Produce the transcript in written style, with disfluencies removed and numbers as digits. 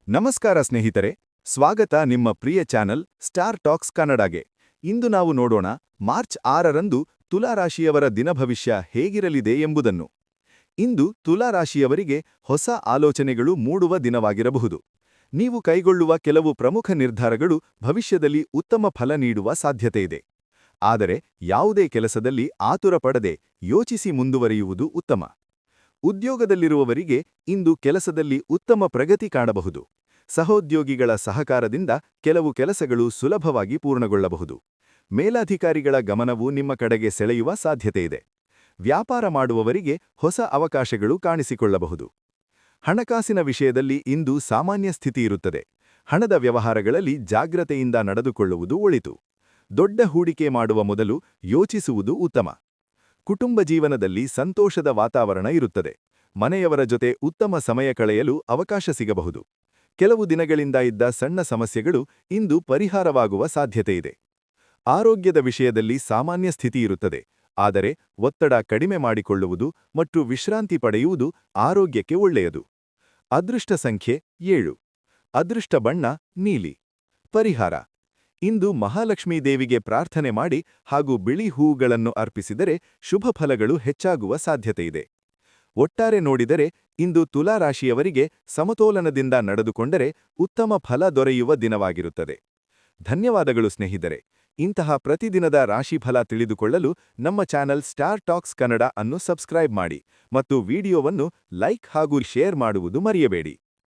ನಮಸ್ಕಾರ ಸ್ನೇಹಿತರೆ, ಸ್ವಾಗತ ನಿಮ್ಮ ಪ್ರಿಯ ಚಾನಲ್ ಸ್ಟಾರ್ ಟಾಕ್ಸ್ ಕನ್ನಡಗೆ. ಇಂದು ನಾವು ನೋಡೋಣ ಮಾರ್ಚ್ 6ರಂದು ತುಲಾರಾಶಿಯವರ ದಿನಭವಿಷ್ಯ ಹೇಗಿರಲಿದೆ ಎಂಬುದನ್ನು. ಇಂದು ತುಲಾರಾಶಿಯವರಿಗೆ ಹೊಸ ಆಲೋಚನೆಗಳು ಮೂಡುವ ದಿನವಾಗಿರಬಹುದು. ನೀವು ಕೈಗೊಳ್ಳುವ ಕೆಲವು ಪ್ರಮುಖ ನಿರ್ಧಾರಗಳು ಭವಿಷ್ಯದಲ್ಲಿ ಉತ್ತಮ ಫಲ ನೀಡುವ ಸಾಧ್ಯತೆಯಿದೆ. ಆದರೆ ಯಾವುದೇ ಕೆಲಸದಲ್ಲಿ ಆತುರ ಪಡದೆ ಯೋಚಿಸಿ ಮುಂದುವರಿಯುವುದು ಉತ್ತಮ. ಉದ್ಯೋಗದಲ್ಲಿರುವವರಿಗೆ ಇಂದು ಕೆಲಸದಲ್ಲಿ ಉತ್ತಮ ಪ್ರಗತಿ ಕಾಣಬಹುದು. ಸಹೋದ್ಯೋಗಿಗಳ ಸಹಕಾರದಿಂದ ಕೆಲವು ಕೆಲಸಗಳು ಸುಲಭವಾಗಿ ಪೂರ್ಣಗೊಳ್ಳಬಹುದು. ಮೇಲಾಧಿಕಾರಿಗಳ ಗಮನವು ನಿಮ್ಮ ಕಡೆಗೆ ಸೆಳೆಯುವ ಸಾಧ್ಯತೆಯಿದೆ. ವ್ಯಾಪಾರ ಮಾಡುವವರಿಗೆ ಹೊಸ ಅವಕಾಶಗಳು ಕಾಣಿಸಿಕೊಳ್ಳಬಹುದು. ಹಣಕಾಸಿನ ವಿಷಯದಲ್ಲಿ ಇಂದು ಸಾಮಾನ್ಯ ಸ್ಥಿತಿ ಇರುತ್ತದೆ. ಹಣದ ವ್ಯವಹಾರಗಳಲ್ಲಿ ಜಾಗ್ರತೆಯಿಂದ ನಡೆದುಕೊಳ್ಳುವುದು ಒಳಿತು. ದೊಡ್ಡ ಹೂಡಿಕೆ ಮಾಡುವ ಮೊದಲು ಯೋಚಿಸುವುದು ಉತ್ತಮ. ಕುಟುಂಬ ಜೀವನದಲ್ಲಿ ಸಂತೋಷದ ವಾತಾವರಣ ಇರುತ್ತದೆ. ಮನೆಯವರ ಜೊತೆ ಉತ್ತಮ ಸಮಯ ಕಳೆಯಲು ಅವಕಾಶ ಸಿಗಬಹುದು. ಕೆಲವು ದಿನಗಳಿಂದ ಇದ್ದ ಸಣ್ಣ ಸಮಸ್ಯೆಗಳು ಇಂದು ಪರಿಹಾರವಾಗುವ ಸಾಧ್ಯತೆಯಿದೆ. ಆರೋಗ್ಯದ ವಿಷಯದಲ್ಲಿ ಸಾಮಾನ್ಯ ಸ್ಥಿತಿ ಇರುತ್ತದೆ. ಆದರೆ ಒತ್ತಡ ಕಡಿಮೆ ಮಾಡಿಕೊಳ್ಳುವುದು ಮತ್ತು ವಿಶ್ರಾಂತಿ ಪಡೆಯುವುದು ಆರೋಗ್ಯಕ್ಕೆ ಒಳ್ಳೆಯದು. ಅದೃಷ್ಟ ಸಂಖ್ಯೆ 7. ಅದೃಷ್ಟ ಬಣ್ಣ ನೀಲಿ. ಪರಿಹಾರ: ಇಂದು ಮಹಾಲಕ್ಷ್ಮೀ ದೇವಿಗೆ ಪ್ರಾರ್ಥನೆ ಮಾಡಿ ಹಾಗೂ ಬಿಳಿ ಹೂವುಗಳನ್ನು ಅರ್ಪಿಸಿದರೆ ಶುಭ ಫಲಗಳು ಹೆಚ್ಚಾಗುವ ಸಾಧ್ಯತೆಯಿದೆ. ಒಟ್ಟಾರೆ ನೋಡಿದರೆ ಇಂದು ತುಲಾರಾಶಿಯವರಿಗೆ ಸಮತೋಲನದಿಂದ ನಡೆದುಕೊಂಡರೆ ಉತ್ತಮ ಫಲ ದೊರೆಯುವ ದಿನವಾಗಿರುತ್ತದೆ. ಧನ್ಯವಾದಗಳು ಸ್ನೇಹಿತರೆ. ಇಂತಹ ಪ್ರತಿದಿನದ ರಾಶಿಫಲ ತಿಳಿದುಕೊಳ್ಳಲು ನಮ್ಮ ಚಾನಲ್ ಸ್ಟಾರ್ ಟಾಕ್ಸ್ ಕನ್ನಡ ಅನ್ನು ಸಬ್ಸ್ಕ್ರೈಬ್ ಮಾಡಿ ಮತ್ತು ವಿಡಿಯೋವನ್ನು ಲೈಕ್ ಹಾಗೂ ಶೇರ್ ಮಾಡುವುದು ಮರೆಯಬೇಡಿ.